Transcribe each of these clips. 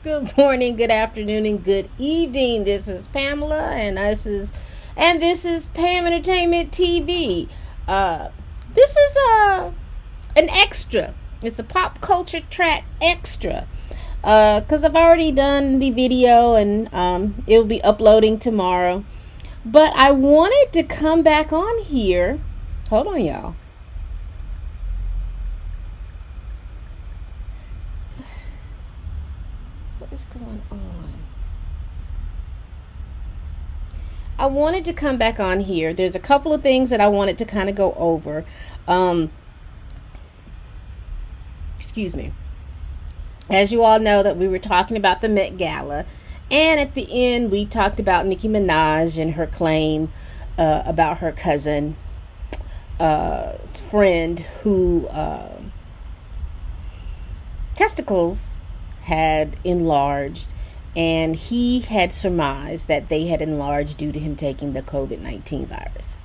Good morning, good afternoon, and good evening. This is Pamela, and this is Pam Entertainment TV. This is an extra. It's a pop culture track extra. Because I've already done the video, and it'll be uploading tomorrow. But I wanted to come back on here. Hold on, y'all. What is going on? I wanted to come back on here. There's a couple of things that I wanted to kind of go over. Excuse me. As you all know, that we were talking about the Met Gala, and at the end we talked about Nicki Minaj and her claim about her cousin friend who testicles had enlarged, and he had surmised that they had enlarged due to him taking the COVID-19 virus.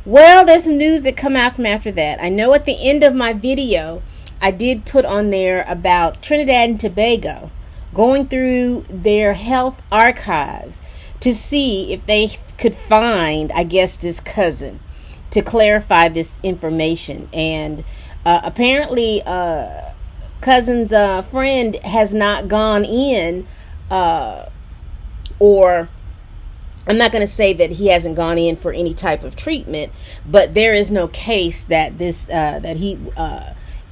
Well, there's some news that come out from after that. I know at the end of my video I did put on there about Trinidad and Tobago going through their health archives to see if they could find, I guess, this cousin to clarify this information. And apparently cousin's friend has not gone in, or I'm not going to say that he hasn't gone in for any type of treatment, but there is no case that that he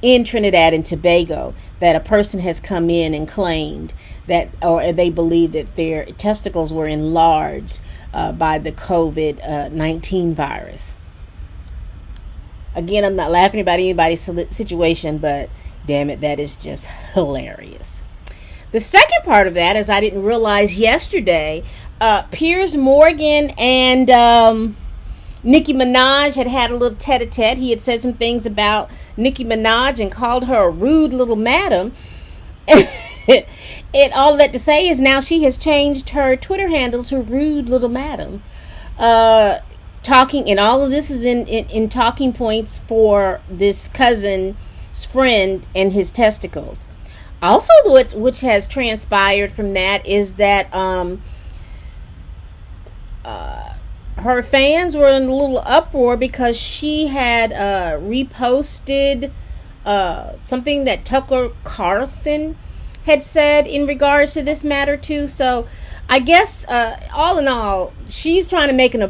in Trinidad and Tobago that a person has come in and claimed that, or they believe that their testicles were enlarged by the COVID-19 virus. Again, I'm not laughing about anybody's situation, but damn it, that is just hilarious. The second part of that is I didn't realize yesterday, Piers Morgan and Nicki Minaj had a little tete-a-tete. He had said some things about Nicki Minaj and called her a rude little madam. And all of that to say is now she has changed her Twitter handle to rude little madam. Talking, and all of this is in talking points for this cousin's friend and his testicles. Also, which has transpired from that is that her fans were in a little uproar because she had reposted something that Tucker Carlson had said in regards to this matter too. So I guess all in all, she's trying to make a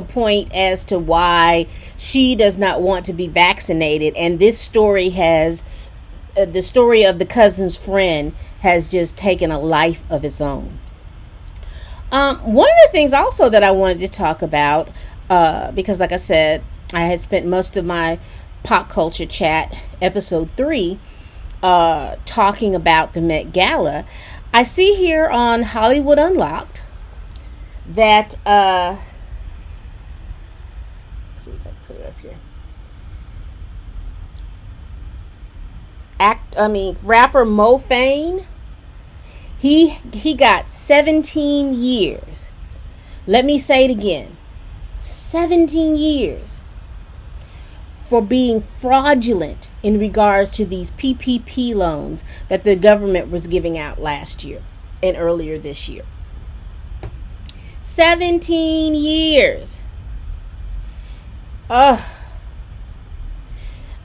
point as to why she does not want to be vaccinated, and this story has the story of the cousin's friend has just taken a life of its own. One of the things also that I wanted to talk about, because like I said, I had spent most of my pop culture chat, episode 3, talking about the Met Gala. I see here on Hollywood Unlocked that, let's see if I can put it up here. Rapper Mo Fane, he got 17 years. Let me say it again. 17 years for being fraudulent in regards to these PPP loans that the government was giving out last year and earlier this year. 17 years.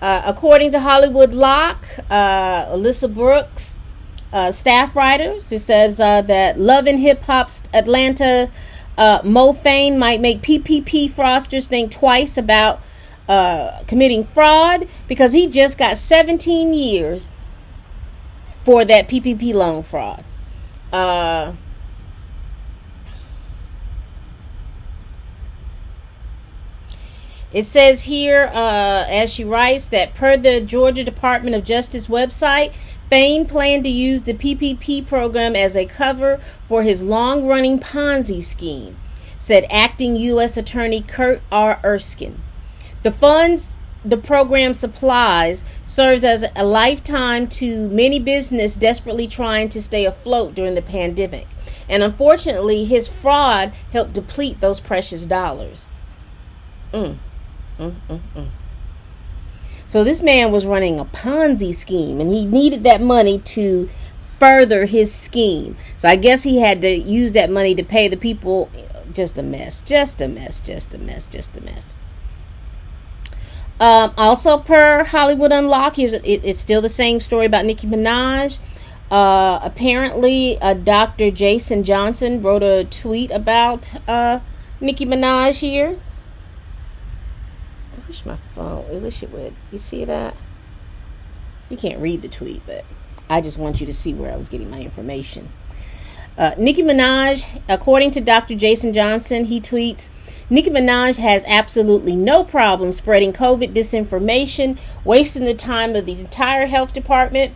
According to Hollywood Lock, Alyssa Brooks, staff writers, it says that Love and Hip Hop's Atlanta Mo Fane might make PPP fraudsters think twice about committing fraud, because he just got 17 years for that PPP loan fraud. It says here, as she writes, that per the Georgia Department of Justice website, Fane planned to use the PPP program as a cover for his long-running Ponzi scheme, said acting U.S. Attorney Kurt R. Erskine. The funds the program supplies serves as a lifetime to many businesses desperately trying to stay afloat during the pandemic. And unfortunately, his fraud helped deplete those precious dollars. So this man was running a Ponzi scheme, and he needed that money to further his scheme. So I guess he had to use that money to pay the people. Just a mess. Also, per Hollywood Unlocked, it's still the same story about Nicki Minaj. Apparently, Dr. Jason Johnson wrote a tweet about Nicki Minaj here. I wish my phone, I wish it would. You see that? You can't read the tweet, but I just want you to see where I was getting my information. Nicki Minaj, according to Dr. Jason Johnson, he tweets, Nicki Minaj has absolutely no problem spreading COVID disinformation, wasting the time of the entire health department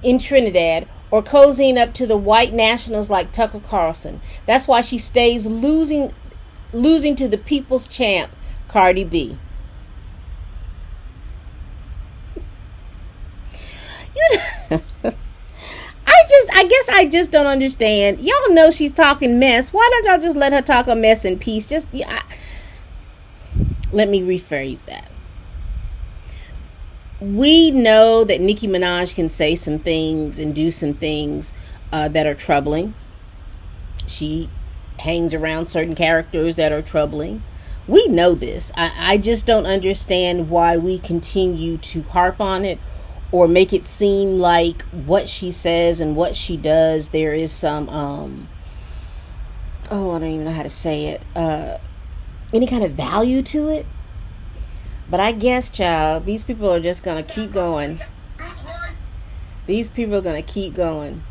in Trinidad, or cozying up to the white nationals like Tucker Carlson. That's why she stays losing to the people's champ, Cardi B. I guess I just don't understand. Y'all know she's talking mess. Why don't y'all just let her talk a mess in peace? Let me rephrase that. We know that Nicki Minaj can say some things and do some things that are troubling. She hangs around certain characters that are troubling. We know this. I just don't understand why we continue to harp on it or make it seem like what she says and what she does, there is some, I don't even know how to say it, any kind of value to it. But I guess, child, these people are just going to keep going. These people are going to keep going.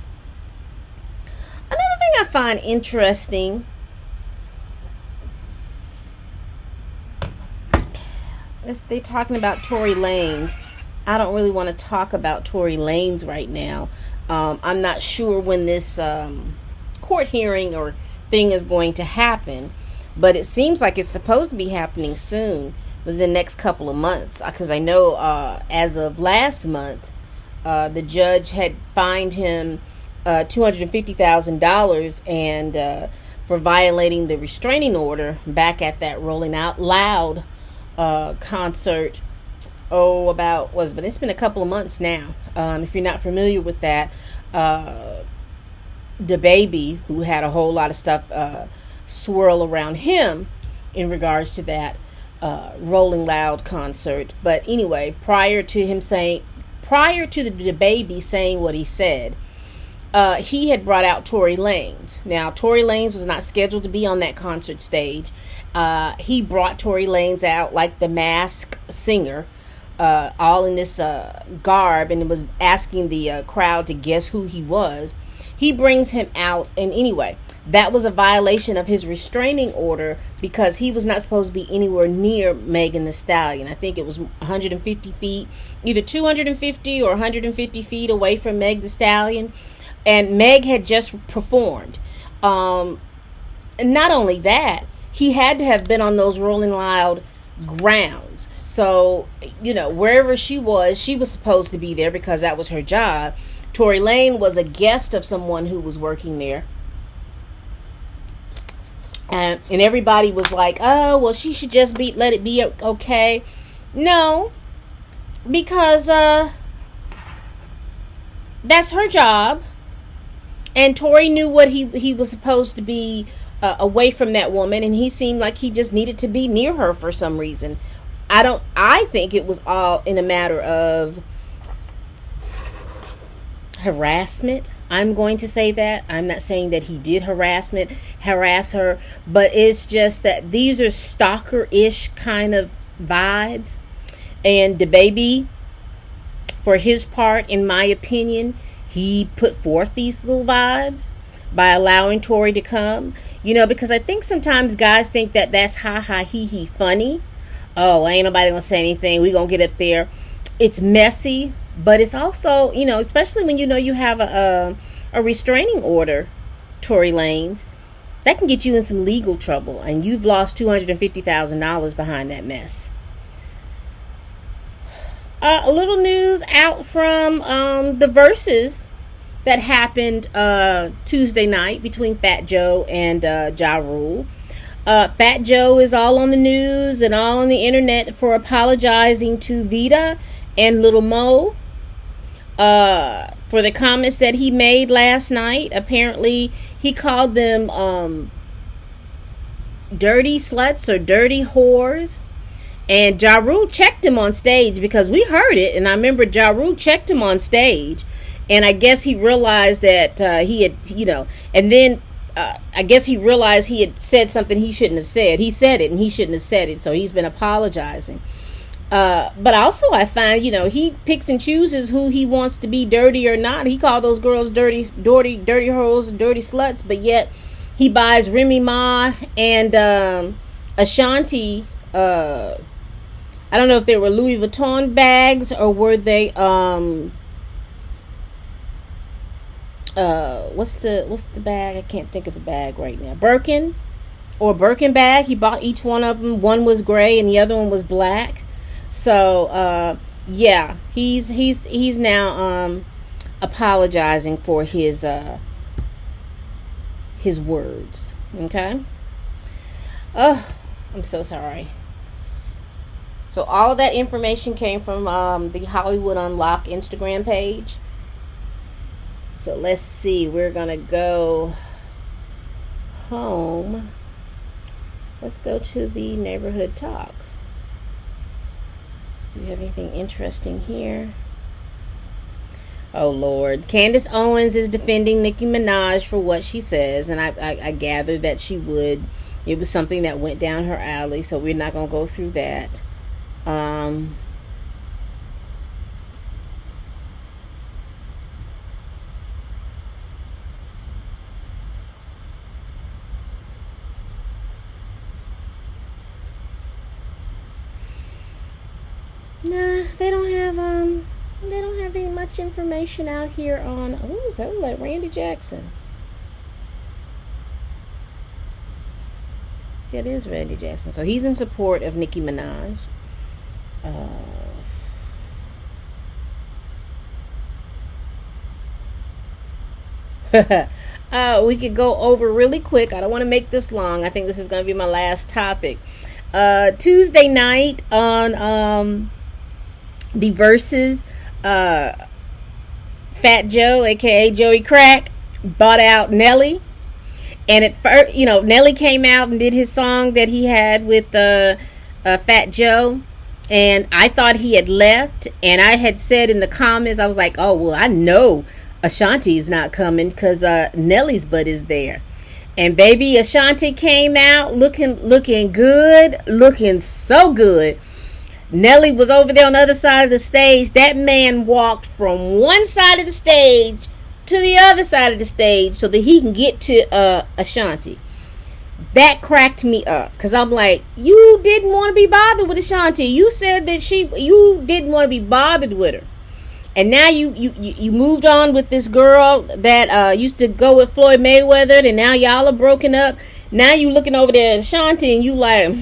Another thing I find interesting, is they're talking about Tory Lanez. I don't really want to talk about Tory Lanez right now. I'm not sure when this court hearing or thing is going to happen, but it seems like it's supposed to be happening soon, within the next couple of months. Because I know as of last month, the judge had fined him $250,000 and for violating the restraining order back at that Rolling Out Loud concert. But it's been a couple of months now. If you're not familiar with that, DaBaby, who had a whole lot of stuff swirl around him in regards to that Rolling Loud concert. But anyway, prior to the DaBaby saying what he said, he had brought out Tory Lanez. Now, Tory Lanez was not scheduled to be on that concert stage. He brought Tory Lanez out like the Masked Singer, all in this garb, and was asking the crowd to guess who he was. He brings him out, and anyway, that was a violation of his restraining order because he was not supposed to be anywhere near Megan Thee Stallion. I think it was 150 feet, either 250 or 150 feet away from Meg Thee Stallion, and Meg had just performed. And not only that, he had to have been on those Rolling Loud grounds. So, wherever she was supposed to be there because that was her job. Tory Lanez was a guest of someone who was working there. And everybody was like, oh, well, she should just let it be okay. No, because that's her job. And Tory knew what he was supposed to be away from that woman, and he seemed like he just needed to be near her for some reason. I think it was all in a matter of harassment. I'm going to say that. I'm not saying that he did harass her, but it's just that these are stalker-ish kind of vibes. And DaBaby, for his part, in my opinion, he put forth these little vibes by allowing Tory to come. Because I think sometimes guys think that that's ha-ha, he funny. Oh, ain't nobody gonna say anything. We gonna get up there. It's messy, but it's also, especially when you have a restraining order, Tory Lanez, that can get you in some legal trouble, and you've lost $250,000 behind that mess. A little news out from the Versus that happened Tuesday night between Fat Joe and Ja Rule. Fat Joe is all on the news and all on the internet for apologizing to Vita and Little Mo for the comments that he made last night. Apparently, he called them dirty sluts or dirty whores. And Ja Rule checked him on stage because we heard it. And I remember Ja Rule checked him on stage. And I guess he realized that he had, and then I guess he realized he had said something he shouldn't have said. He said it and he shouldn't have said it. So he's been apologizing. But also I find, he picks and chooses who he wants to be dirty or not. He called those girls dirty hoes, dirty sluts. But yet he buys Remy Ma and Ashanti. I don't know if they were Louis Vuitton bags or were they what's the bag? I can't think of the bag right now. Birkin bag. He bought each one of them. One was gray and the other one was black. So yeah, he's now apologizing for his words. Okay. Oh, I'm so sorry. So all of that information came from the Hollywood Unlocked Instagram page. So let's see. We're going to go home. Let's go to the neighborhood talk. Do you have anything interesting here? Oh, Lord. Candace Owens is defending Nicki Minaj for what she says. And I gathered that she would. It was something that went down her alley. So we're not going to go through that. Nah, they don't have any much information out here on. Oh, is that like Randy Jackson? That is Randy Jackson. So he's in support of Nicki Minaj. We could go over really quick. I don't want to make this long. I think this is going to be my last topic. Tuesday night on the Versus, Fat Joe, aka Joey Crack, bought out Nelly. And at first, Nelly came out and did his song that he had with Fat Joe. And I thought he had left. And I had said in the comments, I was like, oh, well, I know Ashanti is not coming because Nelly's butt is there. And baby, Ashanti came out looking good, looking so good. Nelly was over there on the other side of the stage. That man walked from one side of the stage to the other side of the stage so that he can get to Ashanti. That cracked me up because I'm like, you didn't want to be bothered with Ashanti. You said that you didn't want to be bothered with her, and now you moved on with this girl that used to go with Floyd Mayweather, and now y'all are broken up. Now you looking over there at Ashanti and you like,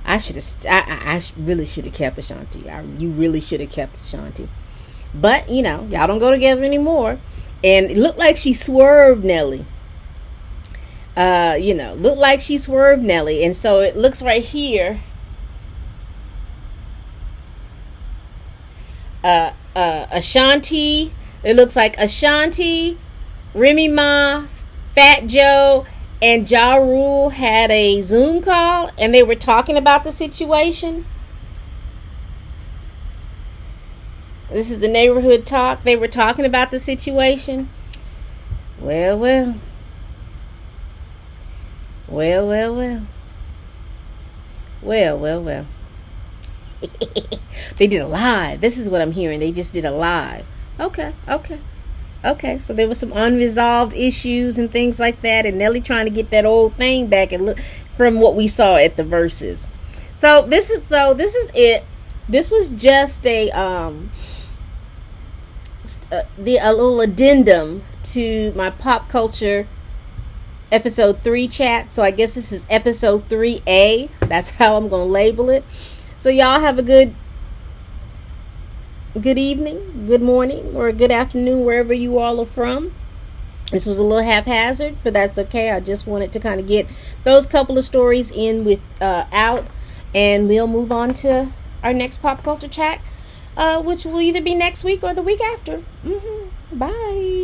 I really should have kept Ashanti. You really should have kept Ashanti. But, y'all don't go together anymore. And it looked like she swerved Nelly. Looked like she swerved Nelly. And so it looks right here. Ashanti. It looks like Ashanti, Remy Ma, Fat Joe, and Ja Rule had a Zoom call. And they were talking about the situation. This is the neighborhood talk. They were talking about the situation. Well. They did a live. This is what I'm hearing. They just did a live. Okay. So there was some unresolved issues and things like that. And Nelly trying to get that old thing back and look from what we saw at the Versus. So this is it. This was just a little addendum to my pop culture episode 3 chat. So I guess this is episode 3A. That's how I'm gonna label it. So y'all have a good evening, good morning, or good afternoon wherever you all are from. This was a little haphazard, but that's okay. I just wanted to kind of get those couple of stories in with out, and we'll move on to our next pop culture chat which will either be next week or the week after. Bye.